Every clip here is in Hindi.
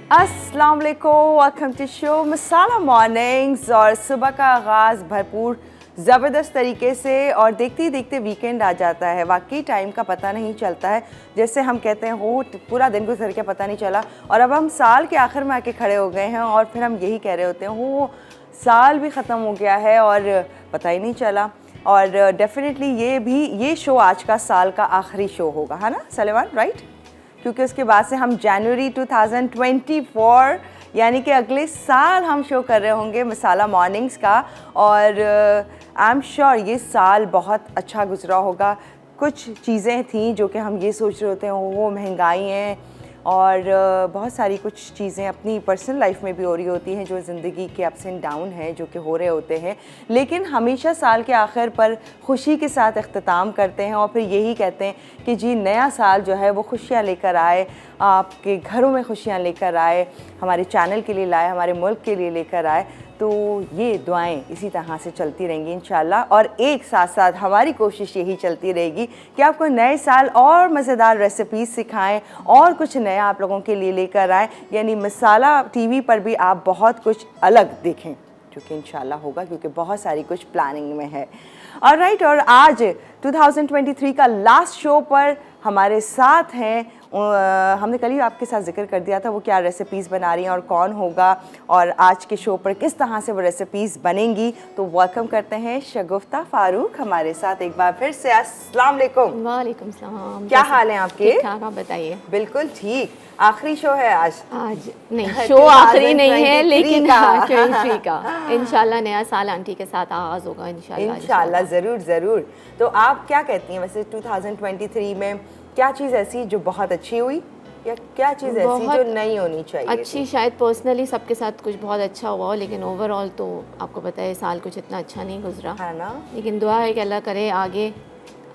अस्सलाम वालेकुम, welcome to show Masala Mornings. और सुबह का आगाज़ भरपूर ज़बरदस्त तरीके से और देखते ही देखते वीकेंड आ जाता है। वाकई टाइम का पता नहीं चलता है, जैसे हम कहते हैं हो पूरा दिन गुजर के पता नहीं चला और अब हम साल के आखिर में आके खड़े हो गए हैं और फिर हम यही कह रहे होते हैं हो साल भी ख़त्म हो गया है और पता ही नहीं चला। और डेफिनेटली ये शो आज का साल का आखिरी शो होगा, है ना सलेमान, राइट? क्योंकि उसके बाद से हम जनवरी 2024 यानी कि अगले साल हम शो कर रहे होंगे मसाला मॉर्निंग्स का। और आई एम श्योर ये साल बहुत अच्छा गुजरा होगा। कुछ चीज़ें थीं जो कि हम ये सोच रहे होते हैं वो महंगाई है और बहुत सारी कुछ चीज़ें अपनी पर्सनल लाइफ में भी हो रही होती हैं जो ज़िंदगी के अप्स एंड डाउन हैं जो कि हो रहे होते हैं। लेकिन हमेशा साल के आखिर पर खुशी के साथ इख्तिताम करते हैं और फिर यही कहते हैं कि जी नया साल जो है वो खुशियाँ लेकर आए, आपके घरों में खुशियाँ लेकर आए, हमारे चैनल के लिए लाए, हमारे मुल्क के लिए लेकर आए। तो ये दुआएं इसी तरह से चलती रहेंगी इंशाल्लाह। और एक साथ साथ हमारी कोशिश यही चलती रहेगी कि आपको नए साल और मज़ेदार रेसिपीज़ सिखाएं और कुछ नया आप लोगों के लिए लेकर आएँ, यानी मसाला टीवी पर भी आप बहुत कुछ अलग देखें, जो कि इंशाल्लाह होगा क्योंकि बहुत सारी कुछ प्लानिंग में है। ऑलराइट, और आज 2023 का लास्ट शो पर हमारे साथ हैं, हमने कल ही आपके साथ जिक्र कर दिया था वो क्या रेसिपीज़ बना रही हैं और कौन होगा और आज के शो पर किस तरह से वो रेसिपीज़ बनेंगी। तो वेलकम करते हैं शगुफ्ता फारूक हमारे साथ एक बार फिर से। अस्सलाम वालेकुम। वालेकुम सलाम। क्या हाल है आपके? ठीक ठाक, आप बताइए। बिल्कुल ठीक। आखिरी शो है आज नहीं, शो आखिरी नहीं है लेकिन 23 का इंशाल्लाह नया साल आंटी के साथ आगाज़ होगा इंशाल्लाह। ज़रूर ज़रूर। तो आप क्या कहती हैं वैसे 2023 में क्या चीज़ ऐसी जो बहुत अच्छी हुई या क्या चीज़ ऐसी जो नहीं होनी चाहिए? अच्छी शायद पर्सनली सबके साथ कुछ बहुत अच्छा हुआ हो, लेकिन ओवरऑल तो आपको पता है साल कुछ इतना अच्छा नहीं गुजरा है ना। लेकिन दुआ है कि अल्लाह करे आगे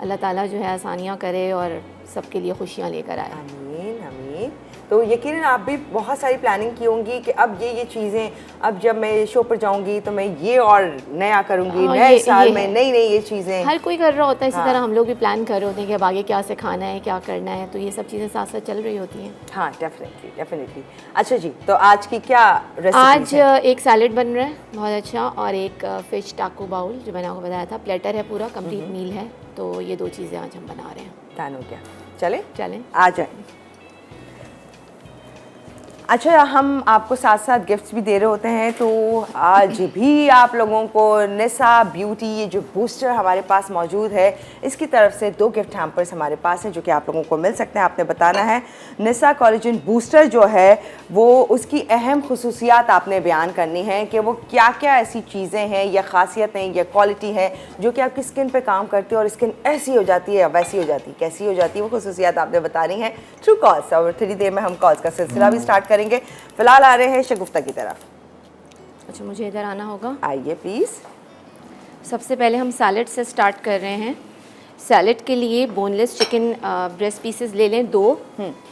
अल्लाह ताला जो है आसानियाँ करे और सबके लिए खुशियाँ लेकर आए। आमीन आमीन। तो यकीनन आप भी बहुत सारी प्लानिंग की होंगी कि अब ये चीज़ें, अब जब मैं शो पर जाऊंगी तो मैं ये और नया करूंगी, नए साल में नई नई ये चीज़ें हर कोई कर रहा होता है। इसी तरह हम लोग भी प्लान कर रहे होते हैं कि अब आगे क्या सिखाना है, क्या करना है, तो ये सब चीज़ें साथ साथ चल रही होती हैं। हाँ डेफिनेटली। अच्छा जी, तो आज की क्या रेसिपी आज एक सैलेड बन रहा है बहुत अच्छा और एक फ़िश टाको बाउल जो मैंने आपको बताया था, प्लेटर है, पूरा कंप्लीट मील है। तो ये दो चीज़ें आज हम बना रहे हैं। डन हो गया, चलें आ जाए। अच्छा, हम आपको साथ साथ गिफ्ट्स भी दे रहे होते हैं, तो आज भी आप लोगों को निसा ब्यूटी ये जो बूस्टर हमारे पास मौजूद है इसकी तरफ से 2 गिफ्ट हैम्पर्स हमारे पास हैं जो कि आप लोगों को मिल सकते हैं। आपने बताना है निसा कोलेजन बूस्टर जो है वो उसकी अहम खुसूसियात आपने बयान करनी है कि वो क्या क्या ऐसी चीज़ें हैं या ख़ासियतें या क्वालिटी है जो कि आपकी स्किन पे काम करती है और स्किन ऐसी हो जाती है या वैसी हो जाती है, कैसी हो जाती है, वो खुसूसियात आपने बतानी है थ्रू कॉल्स। और थोड़ी देर में हम कॉल्स का सिलसिला भी स्टार्ट करेंगे। फिलहाल आ रहे हैं शगुफ्ता की तरफ। अच्छा, मुझे इधर आना होगा। आइए प्लीज़। सबसे पहले हम सैलेड से स्टार्ट कर रहे हैं। सैलेड के लिए बोनलेस चिकन ब्रेस्ट पीसेस ले लें 2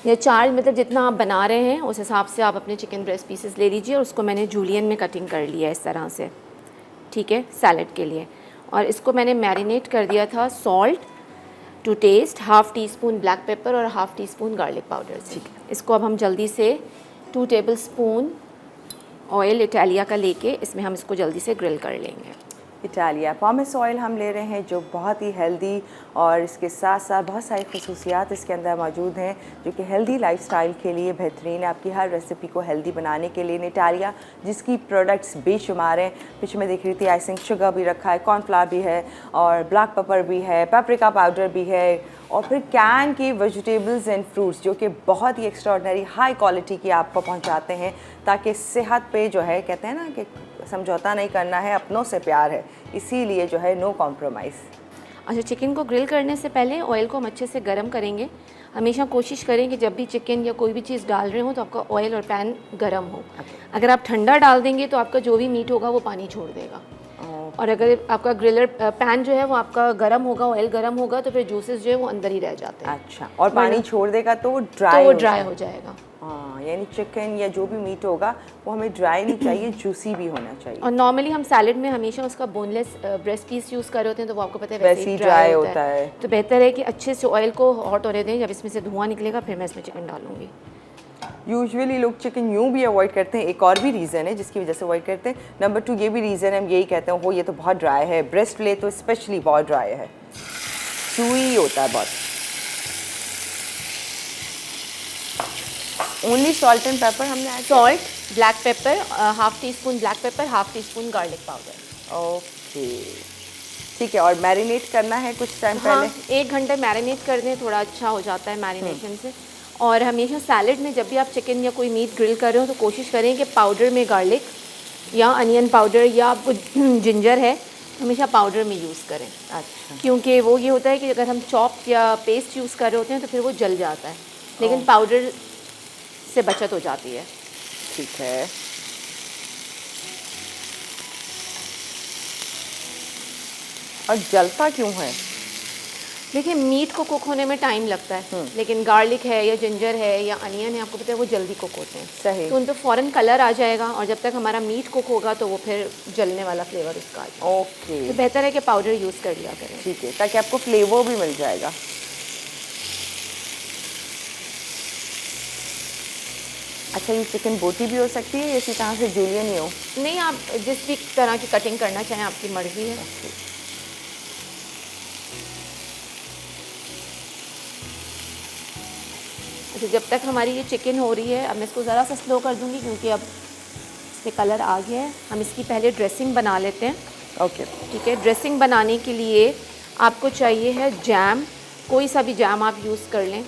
या 4, मतलब जितना आप बना रहे हैं उस हिसाब से आप अपने चिकन ब्रेस्ट पीसेस ले लीजिए। और उसको मैंने जूलियन में कटिंग कर लिया है इस तरह से, ठीक है, सैलेड के लिए। और इसको मैंने मैरिनेट कर दिया था salt to taste, 1/2 teaspoon black pepper और 1/2 टीस्पून गार्लिक पाउडर से। इसको अब हम जल्दी से 2 टेबलस्पून ऑयल इटालिया का लेके इसमें हम इसको जल्दी से ग्रिल कर लेंगे। इटालिया पॉमेस ऑयल हम ले रहे हैं जो बहुत ही हेल्दी और इसके साथ साथ बहुत सारी खसूसियात इसके अंदर मौजूद हैं जो कि हेल्दी लाइफस्टाइल के लिए बेहतरीन है, आपकी हर रेसिपी को हेल्दी बनाने के लिए। इटालिया जिसकी प्रोडक्ट्स बेशुमार हैं, पीछे में देख रही थी आइसिंग शुगर भी रखा है, कॉर्नफ्लावर भी है और ब्लैक पेपर भी है, पेपरिका पाउडर भी है और फिर कैन की वेजिटेबल्स एंड फ्रूट्स जो कि बहुत ही एक्स्ट्राऑर्डिनरी हाई क्वालिटी की आपको पहुंचाते हैं ताकि सेहत पे जो है कहते हैं ना कि समझौता नहीं करना है, अपनों से प्यार है, इसीलिए जो है नो कॉम्प्रोमाइज़। अच्छा, चिकन को ग्रिल करने से पहले ऑयल को हम अच्छे से गर्म करेंगे। हमेशा कोशिश करें कि जब भी चिकन या कोई भी चीज़ डाल रहे हो तो आपका ऑयल और पैन गर्म हो। अगर आप ठंडा डाल देंगे तो आपका जो भी मीट होगा वो पानी छोड़ देगा। और अगर आपका ग्रिलर पैन जो है वो आपका गर्म होगा, ऑयल गर्म होगा, तो फिर जूसेस जो है वो अंदर ही रह जाते हैं। अच्छा, और पानी छोड़ देगा तो ड्राई हो जाएगा। हाँ, यानी चिकन या जो भी मीट होगा वो हमें ड्राई नहीं चाहिए, जूसी भी होना चाहिए। और नॉर्मली हम सैलेड में हमेशा उसका बोनलेस ब्रेस्ट पीस यूज़ कर रहे होते हैं, तो वो आपको पता है वैसे ही ड्राई होता है। तो बेहतर है कि अच्छे से ऑयल को हॉट होने दें। जब इसमें से धुआं निकलेगा फिर मैं इसमें चिकन डालूंगी। यूजुअली लोग चिकन यूँ भी अवॉइड करते हैं, एक और भी रीज़न है जिसकी वजह से अवॉइड करते हैं। नंबर 2 ये भी रीज़न है, हम यही कहते हैं हो ये तो बहुत ड्राई है, ब्रेस्ट फिले तो स्पेशली बहुत ड्राई है, चूई होता है बहुत। ओनली सॉल्ट एंड पेपर हमने add, salt, black pepper, half tea spoon black pepper, half tea spoon garlic powder. Okay ठीक है। और मैरिनेट करना है कुछ टाइम हाँ, पहले? 1 घंटे मैरिनेट कर दें, थोड़ा अच्छा हो जाता है मैरिनेशन से। और हमेशा सैलेड में जब भी आप चिकन या कोई मीट ग्रिल कर रहे हो तो कोशिश करें कि पाउडर में गार्लिक या अनियन पाउडर या आपको जिंजर है, हमेशा पाउडर में यूज़ करें। अच्छा, क्योंकि वो ये होता है कि अगर हम चॉप या पेस्ट यूज़ कर रहे होते हैं तो फिर वो जल जाता है, लेकिन पाउडर से बचत हो जाती है। ठीक है। और जलता क्यों है? देखिए, मीट को कुक होने में टाइम लगता है, लेकिन गार्लिक है या जिंजर है या अनियन है, आपको पता है वो जल्दी कुक होते हैं। सही। तो उन पर फ़ौरन कलर आ जाएगा और जब तक हमारा मीट कुक होगा तो वो फिर जलने वाला फ्लेवर उसका आ जाएगा। ओके तो बेहतर है कि पाउडर यूज़ कर लिया करें। ठीक है, ताकि आपको फ्लेवर भी मिल जाएगा। अच्छा, ये चिकन बोटी भी हो सकती है, इसी तरह से जूलियन ही हो? नहीं, आप जिस भी तरह की कटिंग करना चाहें आपकी मर्ज़ी है। अच्छा, जब तक हमारी ये चिकन हो रही है, अब मैं इसको ज़रा सा स्लो कर दूंगी क्योंकि अब इसमें कलर आ गया है। हम इसकी पहले ड्रेसिंग बना लेते हैं। ओके ठीक है, ड्रेसिंग बनाने के लिए आपको चाहिए है जैम, कोई सा भी जैम आप यूज़ कर लें।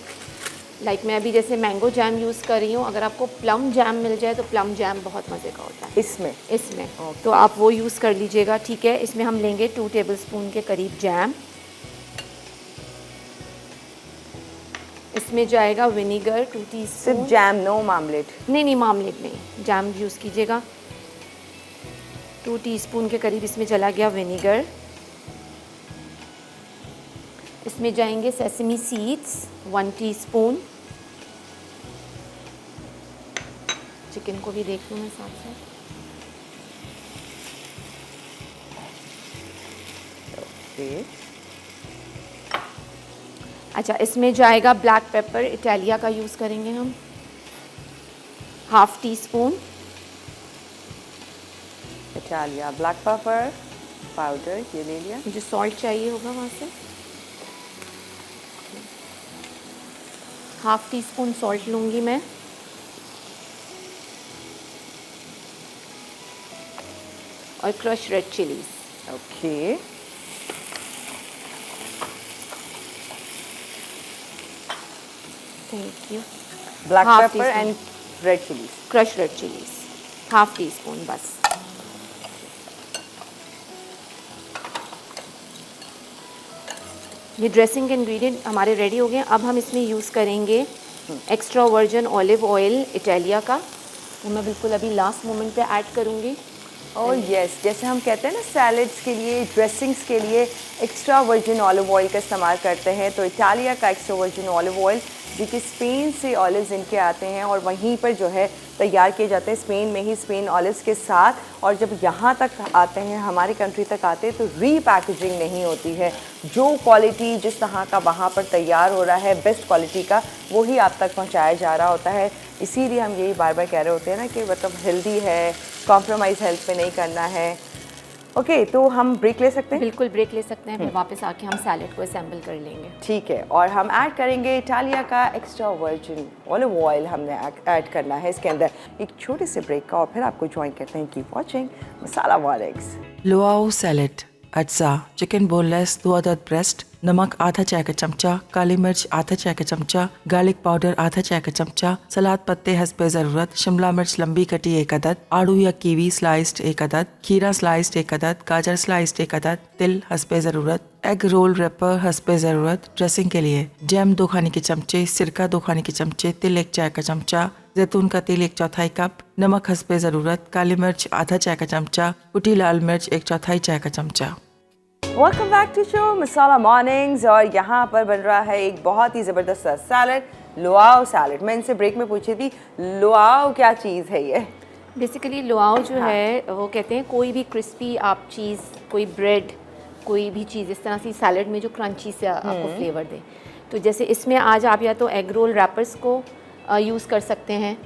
लाइक मैं अभी जैसे मैंगो जैम यूज़ कर रही हूँ, अगर आपको प्लम जैम मिल जाए तो प्लम जैम बहुत मज़े का होता है इसमें तो आप वो यूज़ कर लीजिएगा। ठीक है, इसमें हम लेंगे 2 टेबलस्पून के करीब जैम। इसमें जाएगा विनीगर 2 टीस्पून। सिर्फ जैम, नो मामलेट? नहीं, मामलेट नहीं, जैम यूज़ कीजिएगा। 2 टीस्पून के करीब इसमें चला गया विनीगर। इसमें जाएंगे सेसमी सीड्स 1 टीस्पून। चिकन को भी देख लूँ मैं साथ साथ। ओके अच्छा, इसमें जाएगा ब्लैक पेपर, इटालिया का यूज़ करेंगे हम, half tea spoon. Italia black pepper powder ये ले लिया। मुझे सॉल्ट चाहिए होगा वहाँ से, हाफ टी स्पून सॉल्ट लूँगी मैं। और crush red chillies. Okay thank you. Black Half paper teaspoon. And red chillies. Crush red chillies half tea spoon बस। ये ड्रेसिंग के इंग्रेडिएंट हमारे रेडी हो गए। अब हम इसमें यूज़ करेंगे extra virgin olive oil Italia का, वो मैं बिल्कुल अभी लास्ट मोमेंट पे ऐड करूँगी। और यस, जैसे हम कहते हैं ना सैलड्स के लिए, ड्रेसिंग्स के लिए एक्स्ट्रा वर्जिन ऑलिव ऑयल का इस्तेमाल करते हैं, तो इटालिया का एक्स्ट्रा वर्जिन ऑलिव ऑयल जो कि स्पेन से ऑलिव्स इनके आते हैं और वहीं पर जो है तैयार किए जाते हैं स्पेन में ही, स्पेन ऑलिव्स के साथ। और जब यहाँ तक आते हैं, हमारी कंट्री तक आते हैं, तो रीपैकेजिंग नहीं होती है। जो क्वालिटी जिस तरह का वहाँ पर तैयार हो रहा है, बेस्ट क्वालिटी का, वही आप तक पहुँचाया जा रहा होता है। इसीलिए हम यही बार बार कह रहे होते हैं ना कि मतलब हेल्दी है, कॉम्प्रोमाइज़ हेल्थ पे नहीं करना है। ओके, तो हम ब्रेक ले सकते हैं? बिल्कुल ब्रेक ले सकते हैं, फिर वापस आके हम सैलेड को असेंबल कर लेंगे। ठीक है, और हम ऐड करेंगे इटालिया का एक्स्ट्रा वर्जिन ऑलिव ऑयल, हमने ऐड करना है इसके अंदर। एक छोटे से ब्रेक का और फिर आपको ज्वाइन करते हैं। कीप वॉचिंग मसाला वॉलेक्स। लुआओ सैलेड, अज्जा चिकन बोनलेस 2 अदद ब्रेस्ट, नमक आधा चाय का चमचा, काली मिर्च आधा चाय का चमचा, गार्लिक पाउडर आधा चाय का चमचा, सलाद पत्ते हस्बे ज़रूरत, शिमला मिर्च लंबी कटी 1 अदद, आड़ू या कीवी स्लाइस्ड 1 अदद, खीरा स्लाइस्ड 1 अदद, गाजर स्लाइस्ड 1 अदद, तिल हस्बे ज़रूरत, एग रोल रेपर हस्बे ज़रूरत। ड्रेसिंग के लिए जैम 2 खाने के चमचे, सिरका 2 खाने के चमचे, तिल 1 चाय का चमचा, जैतून का तेल 1/4 कप, नमक हस्बे ज़रूरत, काली मिर्च आधा चाय का चमचा, कुटी लाल मिर्च 1/4 चाय का चमचा। Welcome back to show Masala Mornings. और यहाँ पर बन रहा है एक बहुत ही ज़बरदस्त सैलड, लुआओ सैलड। मैं इनसे ब्रेक में पूछी थी लुआओ क्या चीज़ है ये? बेसिकली लुआओ जो है वो कहते हैं कोई भी क्रिस्पी आप चीज़, कोई ब्रेड, कोई भी चीज़ इस तरह से सैलड में जो क्रंची से आपको फ्लेवर दे। तो जैसे इसमें आज आप या तो एग रोल रैपर्स को यूज़ कर सकते हैं,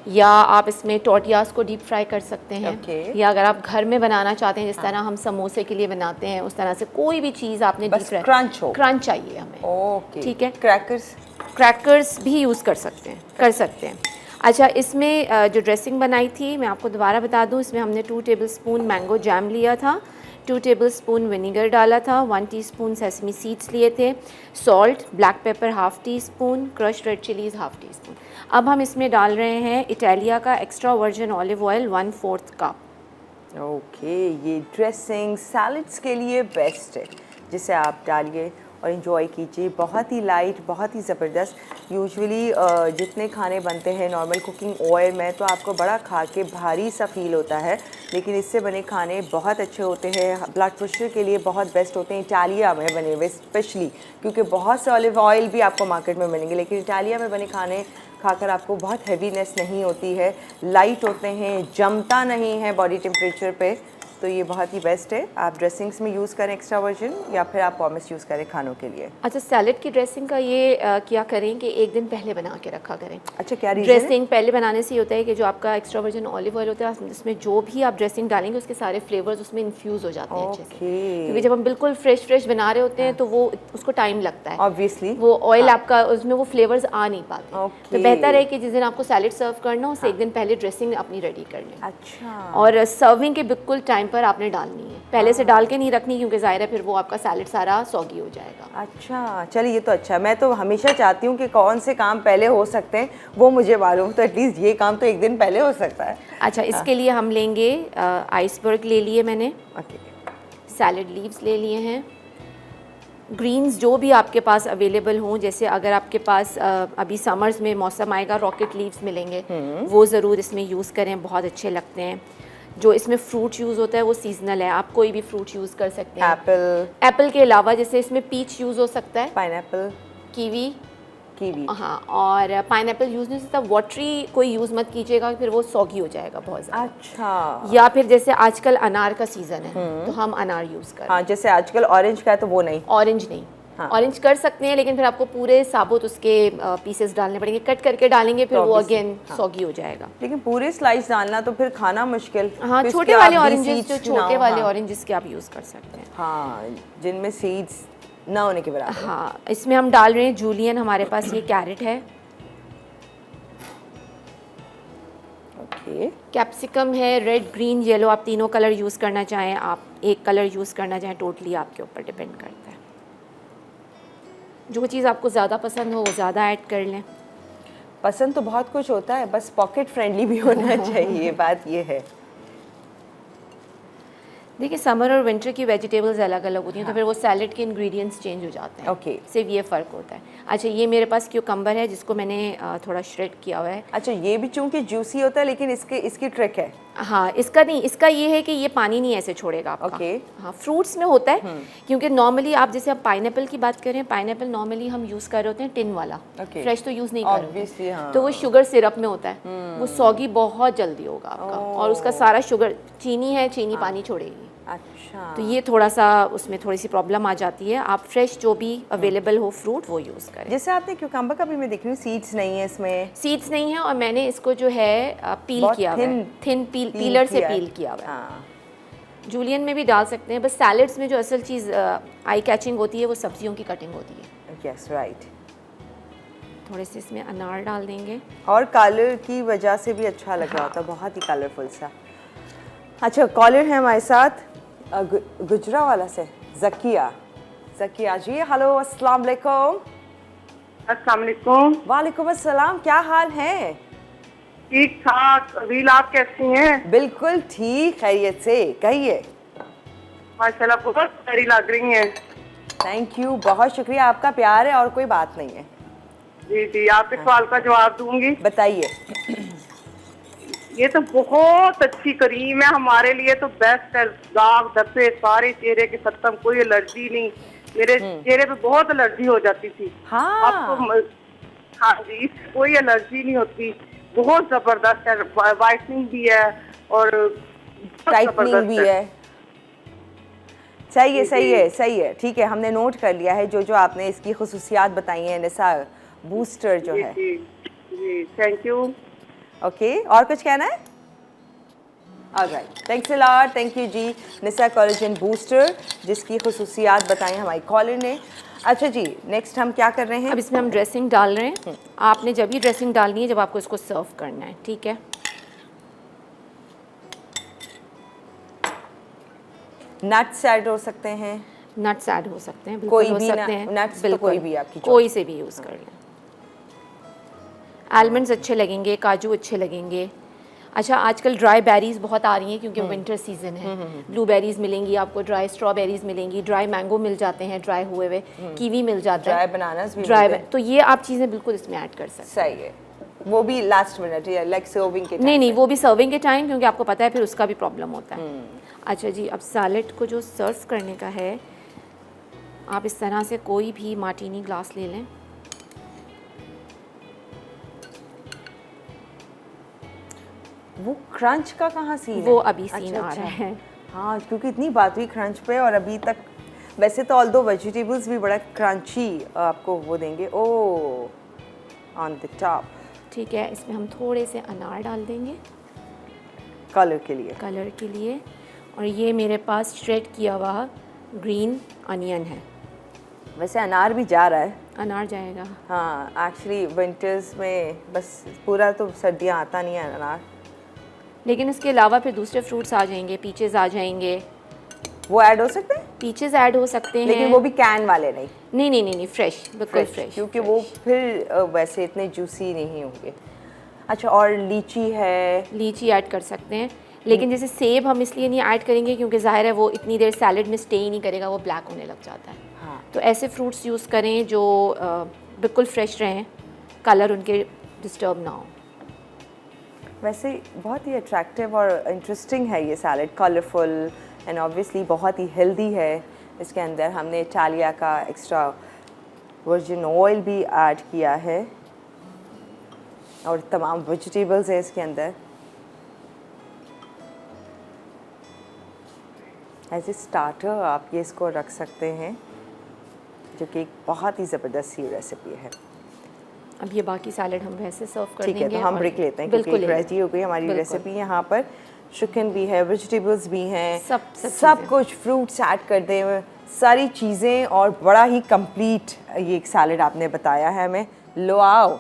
या आप इसमें टोर्टियाज को डीप फ्राई कर सकते हैं। Okay. या अगर आप घर में बनाना चाहते हैं जिस तरह हम समोसे के लिए बनाते हैं उस तरह से कोई भी चीज़ आपने डीप बस फ्राई, क्रंच हो, क्रंच चाहिए हमें। ओके, ठीक है। क्रैकर्स, क्रैकर्स भी यूज़ कर सकते हैं। अच्छा, इसमें जो ड्रेसिंग बनाई थी मैं आपको दोबारा बता दूं, इसमें हमने 2 टेबलस्पून मैंगो जैम लिया था, 2 टेबलस्पून विनेगर डाला था, 1 टीस्पून सेसमी सीड्स लिए थे, salt, black pepper half tea spoon, crushed red chillies half tea spoon. अब हम इसमें डाल रहे हैं इटालिया का extra virgin olive oil 1/4 cup. Okay. ये ड्रेसिंग सैलड्स के लिए बेस्ट है, जिसे आप डालिए और इन्जॉय कीजिए। बहुत ही लाइट, बहुत ही ज़बरदस्त। यूजुअली जितने खाने बनते हैं नॉर्मल कुकिंग ऑयल में तो आपको बड़ा खा के भारी सा फील होता है, लेकिन इससे बने खाने बहुत अच्छे होते हैं, ब्लड प्रेशर के लिए बहुत बेस्ट होते हैं। इटालिया में बने हुए स्पेशली, क्योंकि बहुत से ऑलिव ऑयल भी आपको मार्केट में मिलेंगे, लेकिन इटालिया में बने खाने खाकर आपको बहुत हैवीनेस नहीं होती है, लाइट होते हैं, जमता नहीं है बॉडी टेम्परेचर पे, तो ये बहुत ही बेस्ट है। आप ड्रेसिंग्स में यूज़ करें एक्स्ट्रा वर्जिन, या फिर आप पॉमिस यूज़ करें खानों के लिए। अच्छा, सैलेड की ड्रेसिंग का ये क्या करें कि एक दिन पहले बना के रखा करें। अच्छा, क्या रीज़न है? ड्रेसिंग पहले बनाने से ये होता है कि जो आपका एक्स्ट्रा वर्जिन ऑलिव ऑयल होता है उसमें जो भी आप ड्रेसिंग डालेंगे उसके सारे फ्लेवर्स उसमें इन्फ्यूज़ हो जाते हैं अच्छे से। क्योंकि जब हम बिल्कुल फ्रेश बना रहे होते हैं तो वो उसको टाइम लगता है, ऑब्वियसली वो ऑयल आपका उसमें वो फ्लेवर्स आ नहीं पाते। तो बेहतर है कि जिस दिन आपको सैलेड सर्व करना हो उससे एक दिन पहले ड्रेसिंग अपनी रेडी कर लें। अच्छा। और सर्विंग के बिल्कुल टाइम पर आपने डालनी है, पहले से डाल के नहीं रखनी, क्योंकि ज़ाहिर है फिर वो आपका सैलेड सारा सॉगी हो जाएगा। अच्छा, चलिए ये तो अच्छा है। मैं तो हमेशा चाहती हूँ कि कौन से काम पहले हो सकते हैं वो मुझे मालूम, तो एटलीस्ट ये काम तो एक दिन पहले हो सकता है। अच्छा, इसके लिए हम लेंगे आइसबर्ग ले लिए मैंने, ओके, सैलेड लीव्स ले लिए हैं, ग्रीन्स जो भी आपके पास अवेलेबल हों, जैसे अगर आपके पास अभी समर्स में मौसम आएगा रॉकेट लीव्स मिलेंगे, वो ज़रूर इसमें यूज़ करें, बहुत अच्छे लगते हैं। जो इसमें फ्रूट यूज़ होता है वो सीजनल है, आप कोई भी फ्रूट यूज़ कर सकते हैं। एप्पल के अलावा जैसे इसमें पीच यूज़ हो सकता है, पाइनएप्पल, कीवी, हाँ, और पाइनएप्पल यूज़ नहीं हो सकता। वाटरी कोई यूज़ मत कीजिएगा, फिर वो सॉगी हो जाएगा बहुत ज़्यादा। अच्छा। या फिर जैसे आजकल अनार का सीज़न है तो हम अनार यूज़ करें। हाँ, जैसे आजकल ऑरेंज का है तो वो नहीं, ऑरेंज नहीं। ऑरेंज कर सकते हैं, लेकिन फिर आपको पूरे साबुत उसके पीसेस डालने पड़ेंगे, कट करके डालेंगे फिर वो अगेन सॉगी हो जाएगा। लेकिन पूरे स्लाइस डालना तो फिर खाना मुश्किल। हाँ, छोटे वाले ऑरेंजेस, जो छोटे वाले ऑरेंजेस के आप यूज़ कर सकते हैं। हाँ, जिनमें सीड्स ना होने के बराबर। हाँ, इसमें हम डाल रहे हैं जूलियन, हमारे पास ये कैरेट है, ओके, कैप्सिकम है, रेड ग्रीन येलो, आप तीनों कलर यूज़ करना चाहें, आप एक कलर यूज़ करना चाहें, टोटली आपके ऊपर डिपेंड करता है। जो चीज़ आपको ज़्यादा पसंद हो वो ज़्यादा ऐड कर लें। पसंद तो बहुत कुछ होता है, बस पॉकेट फ्रेंडली भी होना चाहिए, बात ये है। देखिए, समर और विंटर की वेजिटेबल्स अलग अलग होती हैं, तो फिर वो सैलेड के इंग्रेडिएंट्स चेंज हो जाते हैं। ओके, सिर्फ ये फ़र्क होता है। अच्छा, ये मेरे पास क्यूकम्बर है जिसको मैंने थोड़ा श्रेड किया हुआ है। अच्छा, ये भी चूंकि जूसी होता है, लेकिन इसकी ट्रिक है। हाँ, इसका नहीं, इसका ये है कि ये पानी नहीं ऐसे छोड़ेगा आपका। ओके। हाँ, फ्रूट्स में होता है, क्योंकि नॉर्मली आप जैसे आप पाइनएप्पल की बात करें, पाइनएप्पल नॉर्मली हम यूज़ कर रहे होते हैं टिन वाला, फ्रेश तो यूज़ नहीं कर रहे होते हैं। हाँ। तो वो शुगर सिरप में होता है, वो सॉगी बहुत जल्दी होगा आपका, और उसका सारा शुगर, चीनी है, चीनी पानी छोड़ेगी। अच्छा, तो ये थोड़ा सा उसमें थोड़ी सी प्रॉब्लम आ जाती है। आप फ्रेश जो भी अवेलेबल हो फ्रूट वो यूज़ करें। जैसे आपने क्यूकम्बर का भी मैं देख रही हूँ सीड्स नहीं है इसमें। सीड्स नहीं है, और मैंने इसको जो है पील किया हुआ है, थिन पीलर से पील किया हुआ है। हाँ। जूलियन में भी डाल सकते हैं, बस सैलेड्स में जो असल चीज़ आई कैचिंग होती है वो सब्जियों की कटिंग होती है। Yes, right. थोड़े से इसमें अनार डाल देंगे, और कलर की वजह से भी अच्छा लग रहा होता है, बहुत ही कलरफुल सा। अच्छा, कॉलर है हमारे साथ गुजरावाला से ज़किया जी। हेलो, अस्सलाम वालेकुम। अस्सलाम वालेकुम। वालेकुम अस्सलाम, क्या हाल है? ठीक ठाक। अवील, आप कैसी हैं? बिल्कुल ठीक, खैरियत से, कहिए। माशाल्लाह बहुत प्यारी लग रही हैं। थैंक यू, बहुत शुक्रिया, आपका प्यार है और कोई बात नहीं है। जी जी, आपके सवाल का जवाब दूंगी। बताइए। ये तो बहुत अच्छी क्रीम है, हमारे लिए तो बेस्ट है। दाग धब्बे सारे चेहरे के खत्म, कोई एलर्जी नहीं। मेरे चेहरे पे बहुत एलर्जी हो जाती थी। हाँ, आपको हाँ जी, इससे कोई एलर्जी नहीं होती। बहुत जबरदस्त है, वाइटनिंग भी है और टाइटनिंग भी है। सही है, सही है, सही है, ठीक है, हमने नोट कर लिया है जो जो आपने इसकी खुसूसियात बताई हैं। निसा बूस्टर जो है। जी जी, थैंक यू। ओके, और कुछ कहना है? Alright, thanks a lot, thank you जी। निसा कोलेजन बूस्टर, जिसकी खुसूसियात बताई हमारी कॉलर ने। अच्छा जी, नेक्स्ट हम क्या कर रहे हैं? अब इसमें हम ड्रेसिंग डाल रहे हैं। आपने जब भी ड्रेसिंग डालनी है जब आपको इसको सर्व करना है, ठीक है। नट्स ऐड हो सकते हैं, नट्स ऐड हो सकते हैं, बिल्कुल कोई हो भी सकते हैं, नट्स तो बिल्कुल कोई भी आपकी कोई से भी यूज़ कर लें। आलमंड्स अच्छे लगेंगे, काजू अच्छे लगेंगे। अच्छा, आजकल ड्राई बेरीज बहुत आ रही हैं क्योंकि विंटर सीजन है। ब्लूबेरीज मिलेंगी आपको, ड्राई स्ट्रॉबेरीज मिलेंगी, ड्राई मैंगो मिल जाते हैं, ड्राई हुए हुए कीवी मिल जाता ड्राई है, बनानास भी ड्राई। मिलते हैं। तो ये आप चीज़ें बिल्कुल इसमें ऐड कर सकते हैं। सही है, वो भी लास्ट मिनट या लाइक सर्विंग के नहीं time नहीं, पे। वो भी सर्विंग के टाइम, क्योंकि आपको पता है फिर उसका भी प्रॉब्लम होता है। अच्छा जी, अब सैलेड को जो सर्व करने का है, आप इस तरह से कोई भी मार्टीनी ग्लास ले लें। वो क्रंच का कहाँ सीन वो है? अभी सीन अच्छा, आ अच्छा। रहा है। हाँ, क्योंकि इतनी बात हुई क्रंच पे और अभी तक वैसे तो ऑल दो वेजिटेबल्स भी बड़ा क्रंची आपको वो देंगे। ओ ऑन द टॉप, ठीक है, इसमें हम थोड़े से अनार डाल देंगे कलर के लिए। कलर के लिए। और ये मेरे पास श्रेड किया हुआ ग्रीन अनियन है। वैसे अनार भी जा रहा है। अनार जाएगा। हाँ, एक्चुअली विंटर्स में बस पूरा तो सर्दियाँ आता नहीं है अनार। लेकिन इसके अलावा फिर दूसरे फ्रूट्स आ जाएंगे, पीचेस आ जाएंगे। वो ऐड हो सकते हैं, पीचेस ऐड हो सकते हैं, लेकिन वो भी कैन वाले नहीं, नहीं नहीं नहीं नहीं, फ्रेश, बिल्कुल फ्रेश, क्योंकि वो फिर वैसे इतने जूसी नहीं होंगे। अच्छा, और लीची है? लीची ऐड कर सकते हैं, लेकिन जैसे सेब हम इसलिए नहीं ऐड करेंगे क्योंकि ज़ाहिर है वो इतनी देर सैलेड में स्टे ही नहीं करेगा, वो ब्लैक होने लग जाता है। हाँ, तो ऐसे फ्रूट्स यूज़ करें जो बिल्कुल फ्रेश रहें, कलर उनके डिस्टर्ब ना हो। वैसे बहुत ही अट्रैक्टिव और इंटरेस्टिंग है ये सैलड, कलरफुल एंड ऑब्वियसली बहुत ही हेल्दी है। इसके अंदर हमने इटालिया का एक्स्ट्रा वर्जिन ऑयल भी ऐड किया है और तमाम वेजिटेबल्स है इसके अंदर। एज ए स्टार्टर आप ये इसको रख सकते हैं, जो कि एक बहुत ही ज़बरदस्त सी रेसिपी है। अब ये बाकी सैलेड हम वैसे सर्व कर ठीक देंगे। है, तो हम और ब्रेक लेते हैं बिल्कुल क्योंकि ले लें। रेडी हो गई हमारी बिल्कुल। रेसिपी। यहाँ पर चिकन भी है, वेजिटेबल्स भी हैं, सब सब चीज़ें। कुछ, फ्रूट्स ऐड कर दें, सारी चीज़ें, और बड़ा ही कंप्लीट ये एक सैलेड आपने बताया है हमें। लोआओ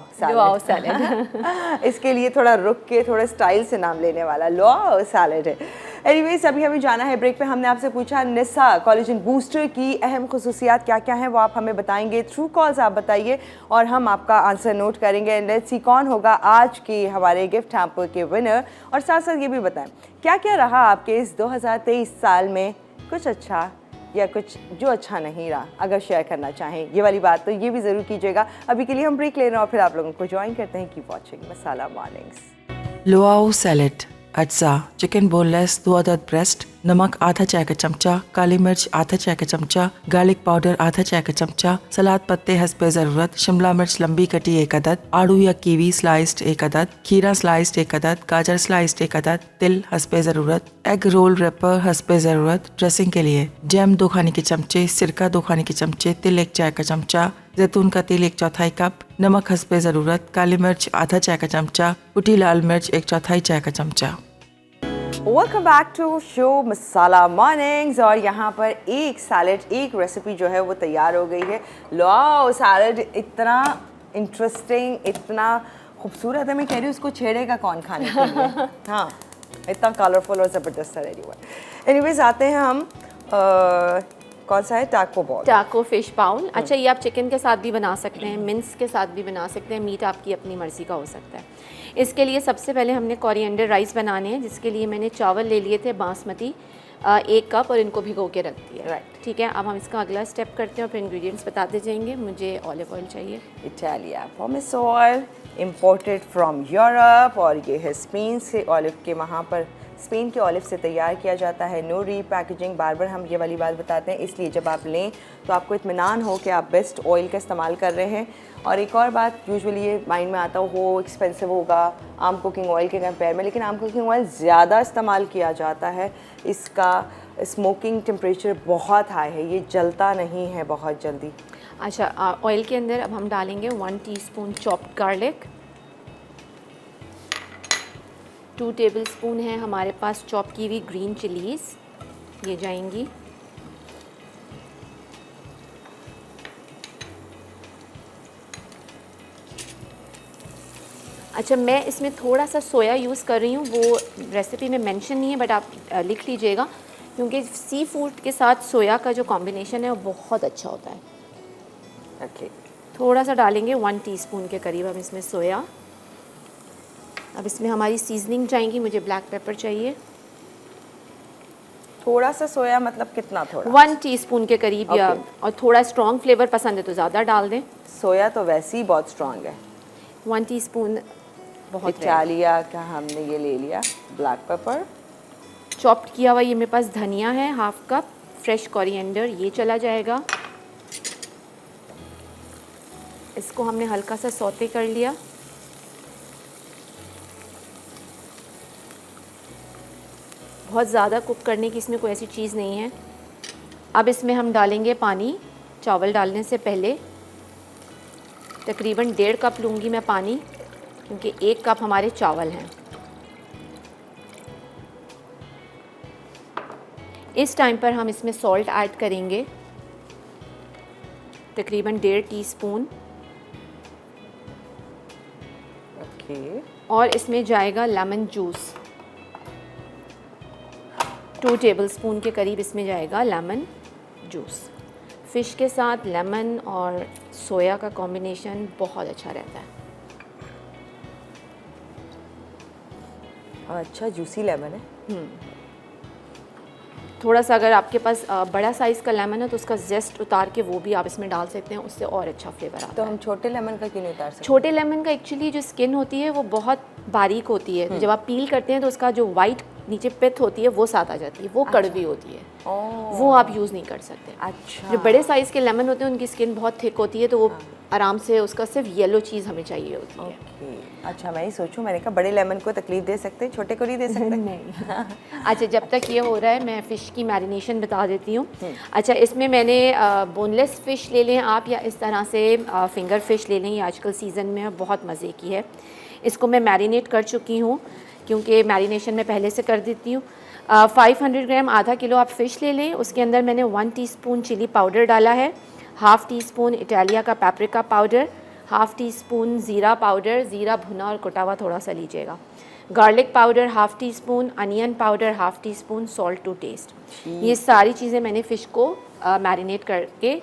सैलेड। इसके लिए थोड़ा रुक के थोड़ा स्टाइल से नाम लेने वाला लोआओ सैलेड है। एनीवेज, अभी हमें जाना है ब्रेक पे। हमने आपसे पूछा निसा कोलेजन बूस्टर की अहम खुसूसियात क्या क्या हैं, वो आप हमें बताएंगे। थ्रू कॉल्स आप बताइए और हम आपका आंसर नोट करेंगे। लेट्स सी कौन होगा आज के हमारे गिफ्ट हैम्पर के विनर। और साथ साथ ये भी बताएं क्या क्या रहा आपके इस 2023 साल में, कुछ अच्छा या कुछ जो अच्छा नहीं रहा, अगर शेयर करना चाहें ये वाली बात तो ये भी ज़रूर कीजिएगा। अभी के लिए हम ब्रेक ले रहे हैं और फिर आप लोगों को ज्वाइन करते हैं। कीप वॉचिंग मसाला मॉर्निंग्स। लोआओ सैलेड, अज्जा, चिकन बोनलेस 2 अदद ब्रेस्ट, नमक आधा चाय का चमचा, काली मिर्च आधा चाय का चमचा, गार्लिक पाउडर आधा चाय का चमचा, सलाद पत्ते हस्बे ज़रूरत, शिमला मिर्च लंबी कटी 1 अदद, आड़ू या कीवी स्लाइस्ड 1 अदद, खीरा स्लाइस्ड 1 अदद, गाजर स्लाइस्ड 1 अदद, तिल हस्बे ज़रूरत, एग रोल रेपर हस्बे ज़रूरत। ड्रेसिंग के लिए जैम 2 खाने के चमचे, सिरका 2 खाने के चमचे, तिल 1 चाय का चमचा, जैतून का तेल 1/4 कप, नमक हस्बे ज़रूरत, काली मिर्च आधा चाय का चमचा, कुटी लाल मिर्च 1/4 चाय का चमचा। Welcome back to show Masala Mornings. और यहाँ पर एक सैलेड, एक रेसिपी जो है वो तैयार हो गई है। लो सैलेड इतना इंटरेस्टिंग, इतना खूबसूरत है, मैं कह रही हूँ उसको छेड़ेगा कौन खाने के लिए। हाँ, इतना कलरफुल और ज़बरदस्त सा रेडी हुआ है। एनीवेज, आते हैं हम कौन सा है, टाको बॉल, टाको फिश बाउल। अच्छा, ये आप चिकन के साथ भी बना सकते हैं, मिन्स के साथ भी बना सकते हैं, मीट आपकी अपनी मर्ज़ी का हो सकता है। इसके लिए सबसे पहले हमने कोरिएंडर राइस बनाने हैं, जिसके लिए मैंने चावल ले लिए थे बासमती 1 कप, और इनको भिगो के रख दिया। राइट, ठीक है। अब हम इसका अगला स्टेप करते हैं और फिर इंग्रेडिएंट्स बताते जाएंगे। मुझे ऑलिव ऑयल चाहिए, Italia pomace oil imported from Europe, और ये है स्पेन से, ऑलिव के वहाँ पर स्पेन के ऑलिव से तैयार किया जाता है। नो रीपैकेजिंग, बार बार हम ये वाली बात बताते हैं, इसलिए जब आप लें तो आपको इत्मीनान हो कि आप बेस्ट ऑयल का इस्तेमाल कर रहे हैं। और एक और बात यूजुअली ये माइंड में आता हो, एक्सपेंसिव होगा आम कुकिंग ऑयल के कंपेयर में, लेकिन आम कुकिंग ऑयल ज़्यादा इस्तेमाल किया जाता है। इसका स्मोकिंग टेम्परेचर बहुत हाई है, ये जलता नहीं है बहुत जल्दी। अच्छा, ऑयल के अंदर अब हम डालेंगे 1 टीस्पून चॉप्ड गार्लिक, 2 टेबलस्पून है हमारे पास चॉप की हुई ग्रीन चिलीज़, ये जाएंगी। अच्छा, मैं इसमें थोड़ा सा सोया यूज़ कर रही हूँ, वो रेसिपी में मेंशन नहीं है बट आप लिख लीजिएगा, क्योंकि सी फूड के साथ सोया का जो कॉम्बिनेशन है वो बहुत अच्छा होता है। ओके, थोड़ा सा डालेंगे 1 टीस्पून के करीब हम इसमें सोया। अब इसमें हमारी सीजनिंग जाएंगी, मुझे ब्लैक पेपर चाहिए, थोड़ा सा सोया मतलब कितना थोड़ा? 1 टीस्पून के करीब या, और थोड़ा स्ट्रॉन्ग फ्लेवर पसंद है तो ज़्यादा डाल दें। सोया तो वैसे ही बहुत स्ट्रांग है। 1 टीस्पून बहुत इटालिया का हमने ये ले लिया। ब्लैक पेपर, चॉप्ड किया हुआ ये मेरे पास धनिया है 1/2 कप, फ्रेश कोरिएंडर ये चला जाएगा। इसको हमने हल्का सा सौते कर लिया। बहुत ज़्यादा कुक करने की इसमें कोई ऐसी चीज़ नहीं है। अब इसमें हम डालेंगे पानी, चावल डालने से पहले तकरीबन 1.5 कप लूँगी मैं पानी, क्योंकि 1 कप हमारे चावल हैं। इस टाइम पर हम इसमें सॉल्ट ऐड करेंगे, तकरीबन 1.5 टीस्पून, ओके, और इसमें जाएगा लेमन जूस, 2 टेबलस्पून के करीब इसमें जाएगा लेमन जूस। फ़िश के साथ लेमन और सोया का कॉम्बिनेशन बहुत अच्छा रहता है। अच्छा जूसी लेमन है। थोड़ा सा अगर आपके पास बड़ा साइज़ का लेमन है तो उसका जेस्ट उतार के वो भी आप इसमें डाल सकते हैं, उससे और अच्छा फ्लेवर आता तो है। हम छोटे लेमन का क्यों नहीं उतार सकते? छोटे लेमन का एक्चुअली जो स्किन होती है वो बहुत बारीक होती है, तो जब आप पील करते हैं तो उसका जो वाइट नीचे पिथ होती है वो साथ आ जाती है, वो कड़वी होती है, वो आप यूज़ नहीं कर सकते। अच्छा, जो बड़े साइज़ के लेमन होते हैं उनकी स्किन बहुत थिक होती है, तो वो आराम से, उसका सिर्फ येलो चीज़ हमें चाहिए होती है। ओके, अच्छा मैं ही सोचूं, मैंने कहा बड़े लेमन को तकलीफ दे सकते हैं, छोटे को नहीं दे सकते? नहीं। अच्छा, जब तक ये हो रहा है मैं फ़िश की मैरिनेशन बता देती हूँ। अच्छा, इसमें मैंने बोनलेस फ़िश ले लें आप, या इस तरह से फिंगर फ़िश ले लें, ये आजकल सीज़न में बहुत मज़े की है। इसको मैं मैरिनेट कर चुकी हूँ, क्योंकि मैरिनेशन मैं पहले से कर देती हूँ। 500 ग्राम, आधा किलो आप फ़िश ले लें। उसके अंदर मैंने 1 टीस्पून चिली पाउडर डाला है, 1/2 टीस्पून इटालिया का पेपरिका पाउडर, 1/2 टीस्पून ज़ीरा पाउडर, ज़ीरा भुना और कुटा हुआ थोड़ा सा लीजिएगा, garlic powder 1/2 teaspoon, onion powder 1/2 teaspoon, salt to taste. ये सारी चीज़ें मैंने फ़िश को मैरिनेट करके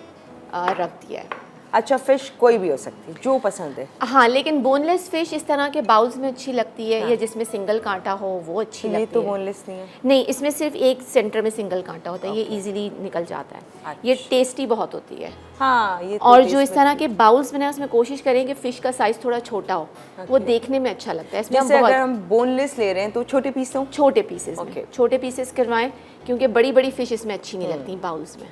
रख दिया है। अच्छा, फिश कोई भी हो सकती है, जो पसंद है। हाँ, लेकिन बोनलेस फ़िश इस तरह के बाउल्स में अच्छी लगती है, या जिसमें सिंगल कांटा हो वो अच्छी लगती है। ये तो बोनलेस नहीं है। नहीं, इसमें सिर्फ एक सेंटर में सिंगल कांटा होता है, ये इजीली निकल जाता है। ये टेस्टी बहुत होती है। हाँ, ये तो और जो इस तरह के बाउल्स बनाए उसमें कोशिश करें कि फ़िश का साइज़ थोड़ा छोटा हो, वो देखने में अच्छा लगता है। इसमें हम जैसे बहुत अगर हम बोनलेस ले रहे हैं तो छोटे पीस हो, छोटे पीसेस में, छोटे पीसेस करवाएं, क्योंकि बड़ी बड़ी फ़िश इसमें अच्छी नहीं लगती बाउल्स में।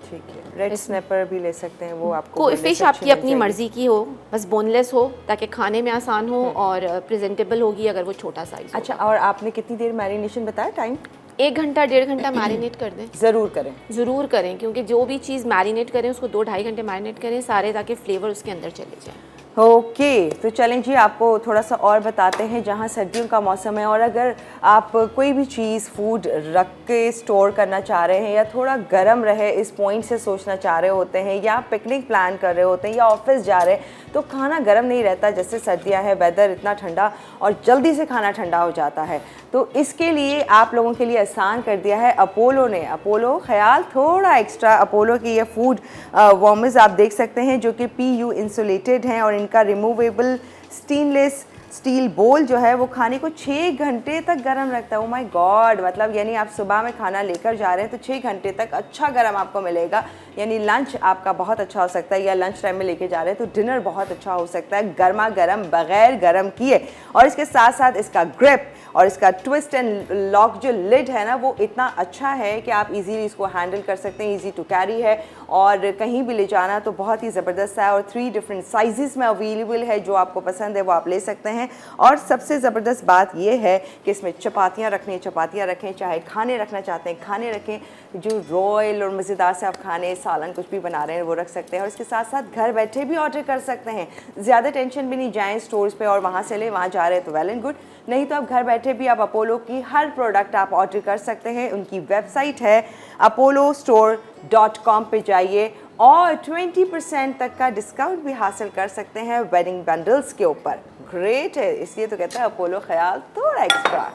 ठीक है, रेड स्नैपर भी ले सकते हैं, वो आपको कोई boneless फ़िश अच्छी आपकी मिल अपनी जाएगी। मर्ज़ी की हो, बस बोनलेस हो, ताकि खाने में आसान हो और प्रेजेंटेबल होगी अगर वो छोटा साइज़। अच्छा, और आपने कितनी देर मैरिनेशन बताया टाइम? 1 घंटा 1.5 घंटा मैरिनेट कर दें। ज़रूर करें। ज़रूर करें, क्योंकि जो भी चीज़ मैरिनेट करें उसको 2-2.5 घंटे मैरिनेट करें सारे, ताकि फ्लेवर उसके अंदर चले जाए। ओके, तो चलें जी, आपको थोड़ा सा और बताते हैं। जहाँ सर्दियों का मौसम है और अगर आप कोई भी चीज़ फूड रख के स्टोर करना चाह रहे हैं, या थोड़ा गर्म रहे इस पॉइंट से सोचना चाह रहे होते हैं, या पिकनिक प्लान कर रहे होते हैं, या ऑफिस जा रहे हैं, तो खाना गर्म नहीं रहता। जैसे सर्दियां हैं, वेदर इतना ठंडा और जल्दी से खाना ठंडा हो जाता है, तो इसके लिए आप लोगों के लिए आसान कर दिया है अपोलो ने। अपोलो ख्याल थोड़ा एक्स्ट्रा, अपोलो की ये फूड वार्मर्स आप देख सकते हैं, जो कि PU इंसुलेटेड हैं, और इनका रिमूवेबल स्टेनलेस स्टील बोल जो है वो खाने को 6 घंटे तक गर्म रखता है। ओ माय गॉड, मतलब यानी आप सुबह में खाना लेकर जा रहे हैं तो 6 घंटे तक अच्छा गर्म आपको मिलेगा। यानी लंच आपका बहुत अच्छा हो सकता है, या लंच टाइम में लेके जा रहे हैं तो डिनर बहुत अच्छा हो सकता है गर्मा गर्म, बगैर गर्म किए। और इसके साथ साथ इसका ग्रिप और इसका ट्विस्ट एंड लॉक जो लिड है ना, वो इतना अच्छा है कि आप इजीली इसको हैंडल कर सकते हैं। इजी टू कैरी है और कहीं भी ले जाना तो बहुत ही ज़बरदस्त है, और 3 डिफरेंट साइजेस में अवेलेबल है। जो आपको पसंद है वो आप ले सकते हैं। और सबसे ज़बरदस्त बात यह है कि इसमें चपातियाँ रखनी है चपातियाँ रखें, चाहे खाने रखना चाहते हैं खाने रखें। जो रॉयल और मज़ेदार से आप खाने सालन कुछ भी बना रहे हैं वो रख सकते हैं और इसके साथ साथ घर बैठे भी ऑर्डर कर सकते हैं। ज़्यादा टेंशन भी नहीं, जाएं स्टोर्स पे और वहाँ से लें, वहाँ जा रहे हैं तो वेल एंड गुड, नहीं तो आप घर बैठे भी आप अपोलो की हर प्रोडक्ट आप ऑर्डर कर सकते हैं। उनकी वेबसाइट है apollostore.com पे जाइए और 20% तक का डिस्काउंट भी हासिल कर सकते हैं वेडिंग बंडल्स के ऊपर। ग्रेट है, इसलिए तो कहता है अपोलो ख्याल थोड़ा एक्स्ट्रा।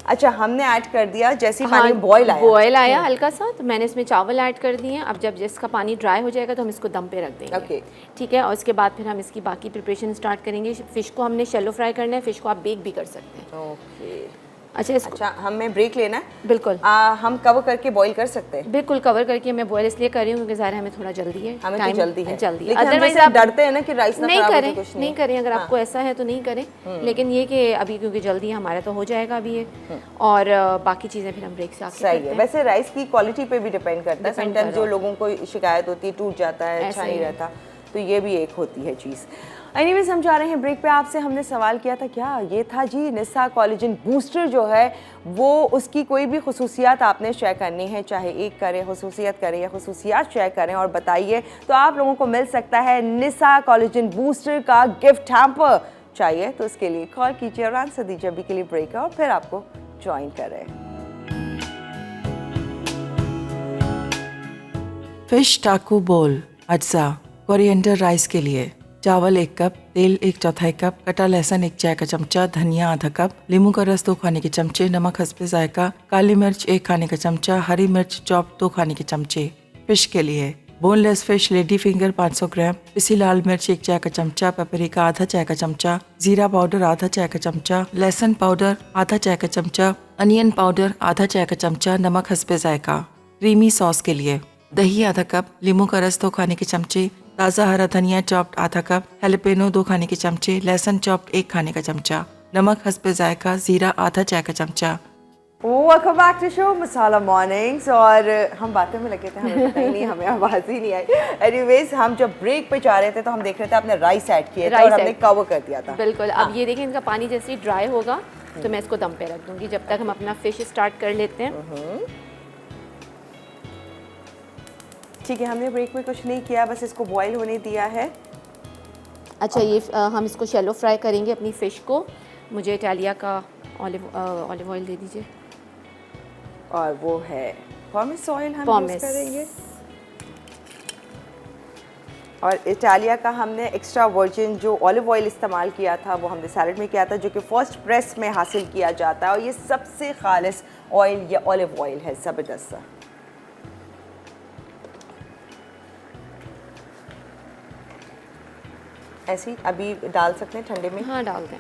अच्छा, हमने ऐड कर दिया जैसे ही पानी बॉयल आया हल्का सा, तो मैंने इसमें चावल ऐड कर दिए हैं। अब जब जिसका पानी ड्राई हो जाएगा तो हम इसको दम पे रख देंगे। ओके। ठीक है, और उसके बाद फिर हम इसकी बाकी प्रिपरेशन स्टार्ट करेंगे। फ़िश को हमने शैलो फ्राई करना है, फ़िश को आप बेक भी कर सकते हैं। ओके। अच्छा, हमें ब्रेक लेना है। बिल्कुल। हम कवर करके बॉईल कर सकते हैं। बिल्कुल कवर करके मैं बॉयल इसलिए कर रही हूँ क्योंकि ज़ाहिर है हमें थोड़ा जल्दी है, हमें तो टाइम जल्दी है। लेकिन अदरवाइज आप डरते हैं ना कि राइस ना नहीं खराब हो करें, तो कुछ नहीं करें। अगर आपको ऐसा है तो नहीं करें, लेकिन ये कि अभी क्योंकि जल्दी है हमारा तो हो जाएगा अभी ये, और बाकी चीज़ें फिर हम ब्रेक से आके सही है। वैसे राइस की क्वालिटी पे भी डिपेंड करता है। समटाइम्स जो लोगों को शिकायत होती है टूट जाता है, अच्छा नहीं रहता, तो ये भी एक होती है चीज़। एनीवेज हम जा रहे हैं ब्रेक पे। आपसे हमने सवाल किया था, क्या ये था जी निसा कोलेजन बूस्टर जो है वो उसकी कोई भी खुसूसियात आपने शेयर करनी है, चाहे एक करें खुसूसियत करें या खुसूसियात शेयर करें और बताइए, तो आप लोगों को मिल सकता है निसा कोलेजन बूस्टर का गिफ्ट हैम्पर। चाहिए तो उसके लिए कॉल कीजिए और आंसर दीजिए। अभी के लिए ब्रेक है और फिर आपको ज्वाइन करें। फिश टाकू बोल अज्जा कोरिएंडर राइस के लिए चावल 1 कप, तेल 1/4 कप, कटा लहसुन 1 चाय का चमचा, धनिया आधा कप, नींबू का रस 2 खाने के चमचे, नमक हस्बे जायका, काली मिर्च 1 खाने का चमचा, हरी मिर्च चॉप 2 खाने के चमचे। फिश के लिए बोनलेस फिश लेडी फिंगर 500 ग्राम, पिसी लाल मिर्च 1 चाय का चमचा, पेपरिका आधा चाय का चमचा, जीरा पाउडर आधा चाय का चमचा, लहसुन पाउडर आधा चाय का चमचा, अनियन पाउडर आधा चाय का चमचा, नमक हस्बे जायका। क्रीमी सॉस के लिए दही आधा कप, नींबू का रस 2 खाने के चमचे, ताज़ा हरा धनिया चॉप्ड आधा कप, हैलोपेनो 2 खाने के चमचे, लहसुन चॉप्ड 1 खाने का चमचा, नमक हस्बे जायका, जीरा आधा चाय का चमचा। Welcome back to show Masala Mornings. और हम बातों में लगे थे, हमें पता ही नहीं, हमें आवाज़ ही नहीं आई। एनीवेज हम जब ब्रेक पे जा रहे थे तो हम देख रहे थे आपने राइस ऐड किया था और हमने कवर कर दिया था। बिल्कुल। अब ये देखिए इनका पानी जैसे ही ड्राई होगा तो मैं इसको दम पे रख दूंगी जब तक हम अपना फिश स्टार्ट कर लेते हैं। ठीक है, हमने ब्रेक में कुछ नहीं किया, बस इसको बॉईल होने दिया है। अच्छा, ये हम इसको शैलो फ्राई करेंगे अपनी फ़िश को। मुझे इटालिया का ऑलिव ऑयल दे दीजिए। और वो है पॉमेस ऑयल हम यूज़ पॉमेस करेंगे। और इटालिया का हमने एक्स्ट्रा वर्जिन जो ऑलिव ऑयल इस्तेमाल किया था वो हमने सैलेड में किया था, जो कि फर्स्ट प्रेस में हासिल किया जाता है और ये सबसे खालिस ऑयल या ऑलिव ऑयल है, ज़बरदस्त सा। ऐसे ही अभी डाल सकते हैं ठंडे में? हाँ, डाल दें।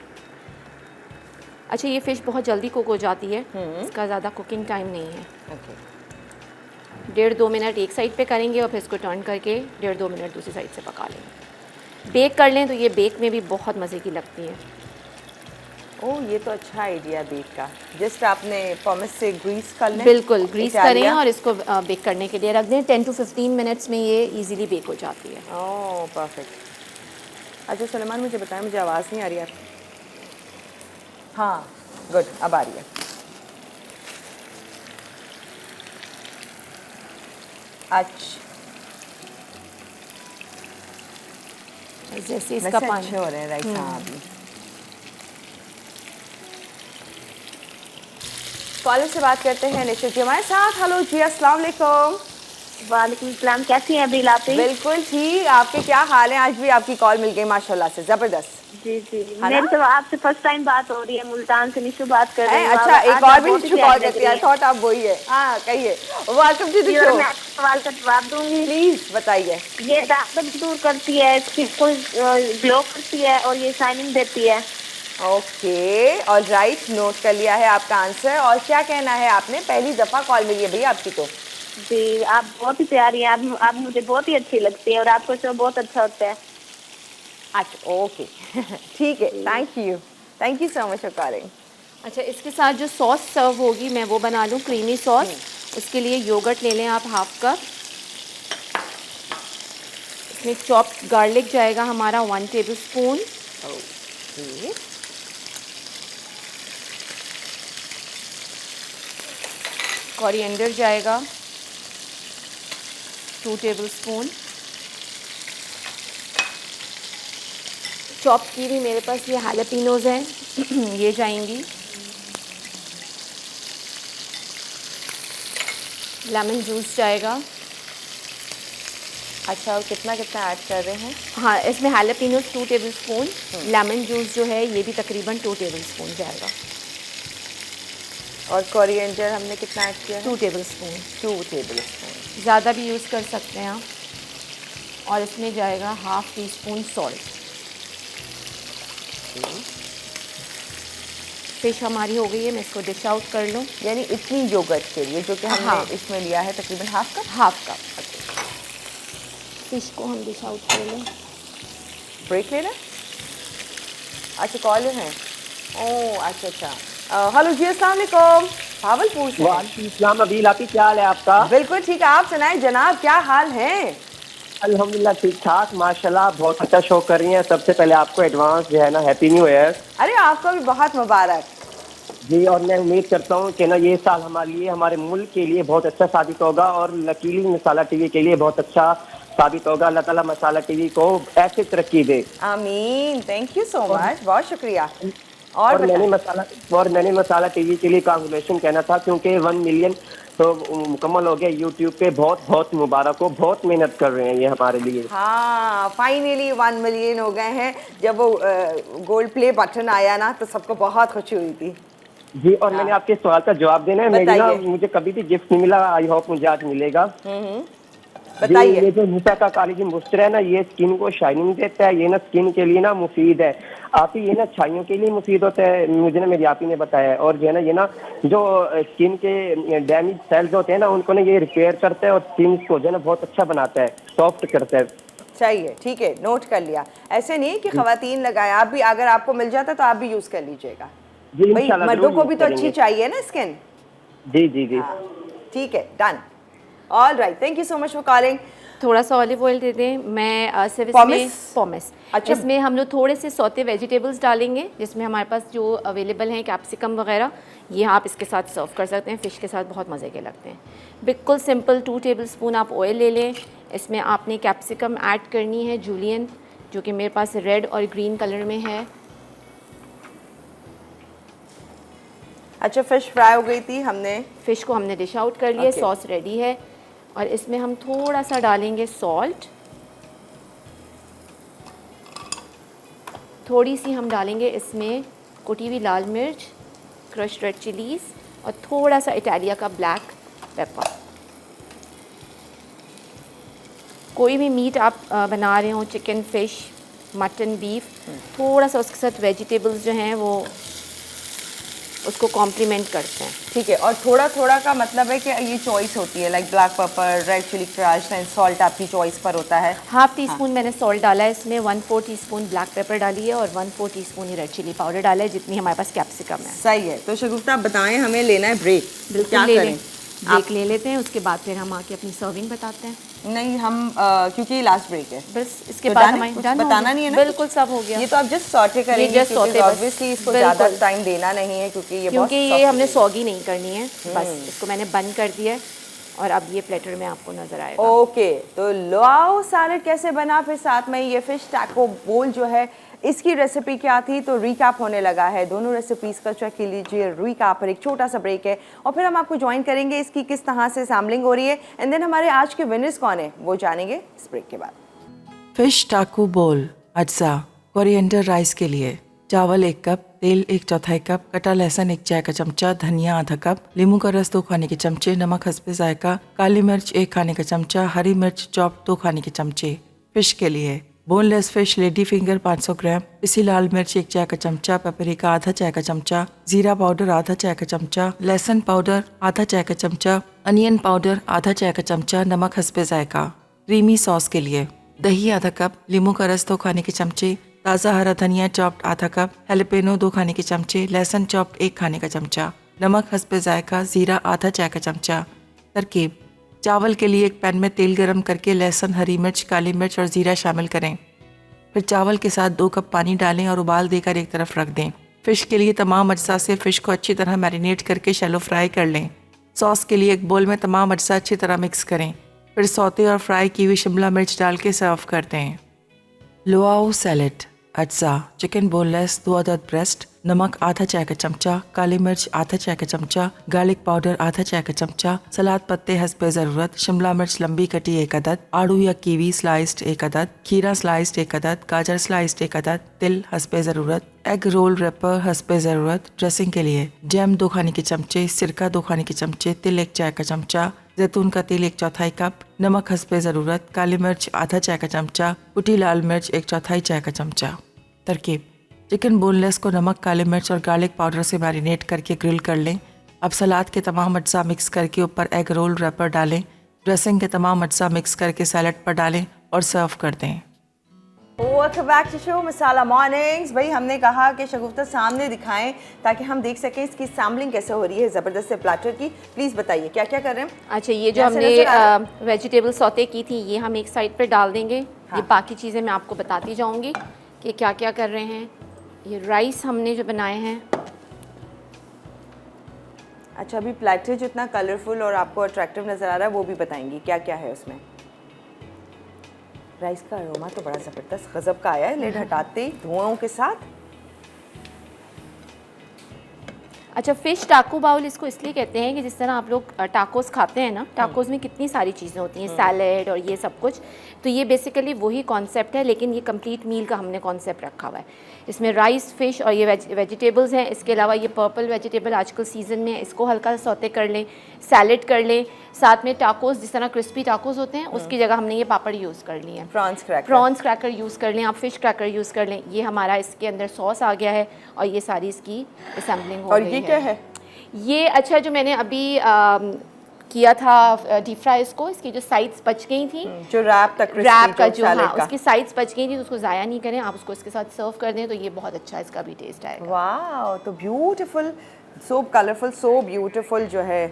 अच्छा, ये फ़िश बहुत जल्दी कुक हो जाती है, इसका ज़्यादा कुकिंग टाइम नहीं है। ओके। 1.5-2 मिनट एक साइड पे करेंगे और फिर इसको टर्न करके 1.5-2 मिनट दूसरी साइड से पका लेंगे। बेक कर लें तो ये बेक में भी बहुत मज़े की लगती है। ओह, ये तो अच्छा आइडिया बेक का। जस्ट आपने पॉमेस से ग्रीस कर लें। बिल्कुल, ग्रीस करें और इसको बेक करने के लिए रख दें। 10 to 15 मिनट्स में ये इजीली बेक हो जाती है। ओह, परफेक्ट। अच्छा सुलेमान, मुझे बताएं, मुझे आवाज़ नहीं आ रही है। हाँ, गुड, अब आ रही है। अच्छा, जैसे इसका पानी अच्छे हो रहे हैं, राइट। हाँ, अभी कॉलर से बात करते हैं। निशा जी हमारे साथ। हेलो जी, अस्सलाम वालेकुम। वालेकुम सलाम। कैसी हैं अभी आप? बिल्कुल ठीक, आपके क्या हाल है? आज भी आपकी कॉल मिल गई माशाल्लाह से, जबरदस्त। जी जी, मेरी तो आपसे फर्स्ट टाइम बात हो रही है। मुल्तान से निशु बात कर रही हूँ। अच्छा, एक और भी निशु कॉल करती है। थॉट आप वही है। हाँ, कहिए। Welcome to the show. मैं आपके सवाल का जवाब दूंगी। प्लीज बताइए। ये दाग दूर करती है, स्किन को ग्लो करती है और ये शाइनिंग देती है। ओके, और राइट, नोट कर लिया है आपका आंसर। और क्या कहना है आपने? पहली दफा कॉल मिली है भैया आपकी तो। जी, आप बहुत ही प्यारी हैं। आप मुझे बहुत ही अच्छी लगती है और आपका शो बहुत अच्छा होता है। अच्छा, ओके। ठीक है, thank you so much for calling. अच्छा, इसके साथ जो सॉस सर्व होगी मैं वो बना लूँ, क्रीमी सॉस। उसके लिए योगर्ट ले लें आप हाफ कप। इसमें चॉप्ड गार्लिक जाएगा हमारा 1 टेबलस्पून। ओके, कोरिएंडर जाएगा 2 टेबलस्पून। चॉप की भी मेरे पास ये हालापिनोज हैं ये जाएंगी। लेमन जूस जाएगा। अच्छा, और कितना कितना ऐड कर रहे हैं? हाँ, इसमें हालापिनोज 2 टेबलस्पून, लेमन जूस जो है ये भी तकरीबन 2 टेबलस्पून जाएगा। और कोरिएंडर हमने कितना ऐड किया है? 2 टेबलस्पून। 2 टेबलस्पून। ज़्यादा भी यूज़ कर सकते हैं आप। और इसमें जाएगा half tea spoon salt. Fish हमारी हो गई है, मैं इसको डिश आउट कर लूँ। यानी इतनी योगर्ट के लिए जो कि हमने हाँ। इसमें लिया है तकरीबन half cup. Half cup. Fish को हम डिश आउट कर लें। ब्रेक लेना? अच्छा, कॉलर है। ओह अच्छा अच्छा। हेलो जी, अस्सलाम वालेकुम। भावलपुर से। वालेकुम अबील, आपकी क्या हाल है आपका? बिल्कुल ठीक है, आप सुनाएं जनाब, क्या हाल है? अल्हम्दुलिल्लाह ठीक ठाक माशाल्लाह, बहुत अच्छा शो कर रही हैं। सबसे पहले आपको एडवांस जो है ना हैप्पी न्यू ईयर। अरे आपको भी बहुत मुबारक। जी, और मैं उम्मीद करता हूँ कि ना ये साल हमारे लिए, हमारे मुल्क के लिए बहुत अच्छा साबित होगा और लकीली मसाला टीवी के लिए बहुत अच्छा साबित होगा। अल्लाह ताला मसाला टीवी को ऐसे तरक्की दे। आमीन, थैंक यू सो मच, बहुत शुक्रिया। और मैंने मसाला टीवी के लिए कांग्रेचुलेशन कहना था क्योंकि 1 मिलियन तो मुकम्मल हो गया यूट्यूब पे। बहुत बहुत मुबारक हो, बहुत मेहनत कर रहे हैं ये हमारे लिए। हाँ, फाइनली 1 मिलियन हो गए हैं। जब वो गोल्ड प्ले बटन आया ना तो सबको बहुत खुशी हुई थी। जी, और मैंने आपके सवाल का जवाब देना है। मेरी ना बताइए। मुझे कभी भी गिफ्ट नहीं मिला, आई होप मुझे आज मिलेगा। बताइए। ये जो मूसा का कालीज मुस्तर है ना, ये स्किन को शाइनिंग देता है। ये ना स्किन के लिए ना मुफीद है। आप ही ये ना छाइयों के लिए मुफीद होता है, मुझे ना मेरी आप ही ने बताया है। और जो है ना ये ना जो स्किन के डैमेज सेल्स होते हैं ना उनको ना ये रिपेयर करता है और स्किन को जो है ना बहुत अच्छा बनाता है, सॉफ्ट करता है। सही है, ठीक है, नोट कर लिया। ऐसे नहीं कि खवातीन लगाए, आप भी अगर आपको मिल जाता तो आप भी यूज कर लीजिएगा। जी भाई इंशाल्लाह मर्दों जरूर को भी तो यूज़ अच्छी करेंगे। चाहिए ना स्किन। जी जी जी। ठीक है, done. All right, thank you so much for calling. थोड़ा सा ऑलिव ऑयल दे दें। मैं सिर्फ पोमेस? इसमें पोमेस। अच्छा। इसमें हम लोग थोड़े से सौते वेजिटेबल्स डालेंगे, जिसमें हमारे पास जो अवेलेबल हैं कैप्सिकम वगैरह, ये आप इसके साथ सर्व कर सकते हैं। फ़िश के साथ बहुत मज़े के लगते हैं। बिल्कुल सिंपल 2 टेबलस्पून आप ऑयल ले लें। इसमें आपने कैप्सिकम ऐड करनी है जूलियन, जो कि मेरे पास रेड और ग्रीन कलर में है। अच्छा, फिश फ्राई हो गई थी, हमने फ़िश को हमने डिश आउट कर लिया। Okay. सॉस रेडी है और इसमें हम थोड़ा सा डालेंगे सॉल्ट, थोड़ी सी हम डालेंगे इसमें कुटी हुई लाल मिर्च, क्रश्ड रेड चिलीज़ और थोड़ा सा इटालिया का ब्लैक पेपर। कोई भी मीट आप बना रहे हो, चिकन, फ़िश, मटन, बीफ, थोड़ा सा उसके साथ वेजिटेबल्स जो हैं वो उसको कॉम्प्लीमेंट करते हैं। ठीक है। और थोड़ा थोड़ा का मतलब है कि ये चॉइस होती है, like black pepper, red chilli crush and salt आपकी चॉइस पर होता है। हाफ़ टी स्पून मैंने सॉल्ट डाला है इसमें, 1/4 टीस्पून ब्लैक पेपर डाली है और 1/4 टीस्पून ही रेड चिली पाउडर डाला है, जितनी हमारे पास कैप्सिकम है। सही है। तो शगुफ्ता आप बताएं, हमें लेना है ब्रेक, बिल्कुल क्या ले करें? लें, ब्रेक ले लेते हैं, उसके बाद फिर हम आके अपनी सर्विंग बताते हैं। नहीं, हम क्योंकि ये लास्ट ब्रेक है, बस इसके तो बाद done है? हमारी कुछ done हो बताना गया। नहीं है ना? बिल्कुल सब हो गया। ये तो आप जस्ट सॉटे करेंगे just क्योंकि sauté बस। ऑब्वियसली इसको बिल्कुल। ज़्यादा टाइम देना नहीं है क्योंकि ये क्योंकि बहुत ये soft हमने है। सॉगी नहीं करनी है। बस इसको मैंने बंद कर दिया है और अब ये प्लेटर में आपको नज़र आएगा। ओके, तो लाओ सैलेड कैसे बना, फिर साथ में ये फिश टैको बोल जो है इसकी रेसिपी क्या थी, तो रिकैप होने लगा है। दोनों रेसिपीज़ का चेक लीजिए, रिकैप पर एक छोटा सा ब्रेक है और फिर हम आपको ज्वाइन करेंगे इसकी किस तरह से सैम्पलिंग हो रही है एंड देन हमारे आज के विनर्स कौन है वो जानेंगे इस ब्रेक के बाद। फिश टाकू बोल अज्जा। कोरिएंडर राइस के लिए चावल 1 कप, तेल 1/4 कप, कटा लहसुन 1 चाय का चमचा, धनिया आधा कप, नींबू का रस 2 खाने के चमचे, नमक हस्बे जायका, काली मिर्च 1 खाने का चमचा, हरी मिर्च चॉप 2 खाने के चमचे। फिश के लिए बोनलेस फिश लेडी फिंगर 500 ग्राम, पिसी लाल मिर्च 1 चाय का चमचा, पेपरिका आधा चाय का चमचा, जीरा पाउडर आधा चाय का चमचा, लहसुन पाउडर आधा चाय का चमचा, अनियन पाउडर आधा चाय का चमचा, नमक हस्बे जायका। क्रीमी सॉस के लिए दही आधा कप, नींबू का रस 2 खाने के चमचे, ताज़ा हरा धनिया चॉप्ड आधा कप, हैलपेनो 2 खाने के चमचे, लहसुन चॉप्ड 1 खाने का चमचा, नमक हस्बे जायका, जीरा आधा चाय का चमचा। तरकीब: चावल के लिए एक पैन में तेल गरम करके लहसुन, हरी मिर्च, काली मिर्च और जीरा शामिल करें। फिर चावल के साथ 2 कप पानी डालें और उबाल देकर एक तरफ रख दें। फिश के लिए तमाम अज्जा से फिश को अच्छी तरह मैरिनेट करके शैलो फ्राई कर लें। सॉस के लिए एक बोल में तमाम अज्जा अच्छी तरह मिक्स करें। फिर सौते और फ्राई की हुई शिमला मिर्च डाल के सर्व करते हैं। लुआओ सैलेड, अज्जा, चिकन बोनलेस 2 अदद ब्रेस्ट, नमक आधा चाय का चमचा, काली मिर्च आधा चाय का चमचा, गार्लिक पाउडर आधा चाय का चमचा, सलाद पत्ते हस्बे ज़रूरत, शिमला मिर्च लंबी कटी 1 अदद, आड़ू या कीवी स्लाइस्ड 1 अदद, खीरा स्लाइस्ड 1 अदद, गाजर स्लाइस्ड 1 अदद, तिल हस्बे ज़रूरत, एग रोल रेपर हस्बे ज़रूरत। ड्रेसिंग के लिए जैम 2 खाने के चमचे, सिरका 2 खाने के चमचे, तिल 1 चाय का चमचा, जैतून का तेल 1/4 कप, नमक हस्बे ज़रूरत, काली मिर्च आधा चाय का चमचा, कुटी लाल मिर्च 1/4 चाय का चमचा। तरकीब: चिकन बोनलेस को नमक, काली मिर्च और गार्लिक पाउडर से मैरिनेट करके ग्रिल कर लें। अब सलाद के तमाम अज्जा मिक्स करके ऊपर एग रोल रैपर डालें। ड्रेसिंग के तमाम अज्जा मिक्स करके सैलड पर डालें और सर्व कर दें। Welcome back to show Masala Mornings. भाई हमने कहा कि शगुफ्ता सामने दिखाएं ताकि हम देख सकें इसकी सैम्पलिंग कैसे हो रही है ज़बरदस्त से प्लाटर की। प्लीज़ बताइए क्या क्या कर रहे हैं। अच्छा, ये जो जैसे नज़र आ रहा हमने वेजिटेबल सौते की थी ये हम एक साइड पे डाल देंगे। ये बाकी चीज़ें मैं आपको बताती जाऊंगी कि क्या क्या कर रहे हैं। ये राइस हमने जो बनाए हैं। अच्छा, अभी प्लेटर जो इतना कलरफुल और आपको अट्रैक्टिव नज़र आ रहा है वो भी बताएंगी क्या क्या है उसमें। राइस का अरोमा तो बड़ा ज़बरदस्त गज़ब का आया है लिड हटाते ही धुआं के साथ। अच्छा, फ़िश टाको बाउल इसको इसलिए कहते हैं कि जिस तरह आप लोग टाकोस खाते हैं ना, टाकोस में कितनी सारी चीज़ें होती हैं, सैलेड और ये सब कुछ, तो ये बेसिकली वही कॉन्सेप्ट है, लेकिन ये कंप्लीट मील का हमने कॉन्सेप्ट रखा हुआ है। इसमें राइस, फ़िश और ये वेजिटेबल्स हैं। इसके अलावा ये पर्पल वेजिटेबल आजकल सीज़न में है, इसको हल्का सौते कर लें, सैलेड कर लें। साथ में टाकोस, जिस तरह क्रिस्पी टाकोस होते हैं उसकी जगह हमने ये पापड़ यूज़ कर लिए हैं। प्रॉन्स क्रैकर यूज़ कर लें, आप फ़िश क्रैकर यूज़ कर लें। ये हमारा इसके अंदर सॉस आ गया है और ये सारी इसकी असेंबलिंग हो गई है। और ये क्या है? ये अच्छा जो मैंने अभी किया था डीप फ्राई इसको, इसकी जो साइड्स बच गई थी, जो रैप का जो हाँ उसकी साइड्स बच गई थी, तो उसको ज़ाया नहीं करें, आप उसको इसके साथ सर्व कर दें तो ये बहुत अच्छा इसका भी टेस्ट आएगा। वाह, तो ब्यूटीफुल, सो कलरफुल, सो ब्यूटीफुल जो है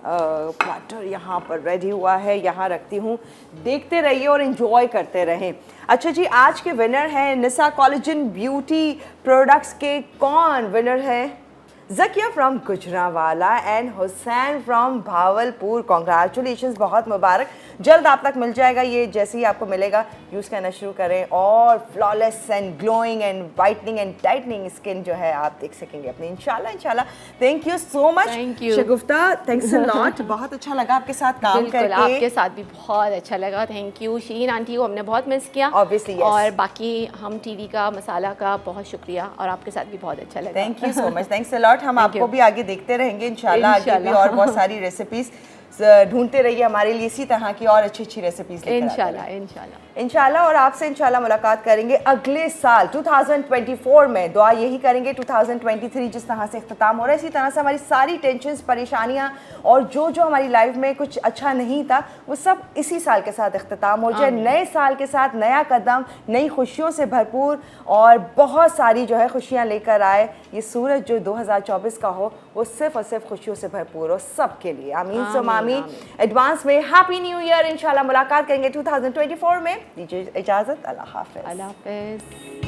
प्लेटर यहाँ पर रेडी हुआ है। यहाँ रखती हूँ, देखते रहिए और एंजॉय करते रहें। अच्छा जी, आज के विनर हैं निसा कोलेजन ब्यूटी प्रोडक्ट्स के। कौन विनर है? Zakia from Gujranwala and Hussain from Bahawalpur. Congratulations, बहुत मुबारक। जल्द आप तक मिल जाएगा ये, जैसे ही आपको मिलेगा यूज़ करना शुरू करें और flawless and glowing and whitening and tightening skin जो है आप देख सकेंगे अपनी, इंशाल्लाह। Thank you so much Shagufta, thanks a lot. बहुत अच्छा लगा आपके साथ काम करके। आपके साथ भी बहुत अच्छा लगा, थैंक यू। शीन आंटी को हमने बहुत मिस किया ऑब्वियसली, और बाकी हम टीवी का मसाला का बहुत शुक्रिया, और आपके साथ भी बहुत अच्छा लगा। Thank you so much, thanks a lot. हम आपको भी आगे देखते रहेंगे इंशाल्लाह, आगे भी और बहुत सारी रेसिपीज ढूंढते रहिए हमारे लिए, इसी तरह की और अच्छी अच्छी रेसिपीज इंशाल्लाह। और आपसे इंशाल्लाह मुलाकात करेंगे अगले साल 2024 में। दुआ यही करेंगे 2023 जिस तरह से इख्तिताम हो रहा है, इसी तरह से हमारी सारी टेंशन्स, परेशानियां और जो जो हमारी लाइफ में कुछ अच्छा नहीं था वो सब इसी साल के साथ इख्तिताम हो जाए। नए साल के साथ नया कदम, नई खुशियों से भरपूर और बहुत सारी जो है खुशियाँ लेकर आए। ये सूरज जो 2024 का हो वो सिर्फ और सिर्फ खुशियों से भरपूर हो सबके लिए। आमीन सुम्मा आमीन। एडवांस में हैप्पी न्यू ईयर। इंशाल्लाह मुलाकात करेंगे 2024 में। दीजिए इजाज़त, अल्लाह हाफ़िज़। अल्लाह हाफ़िज़।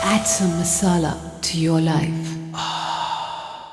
Add some masala to your life.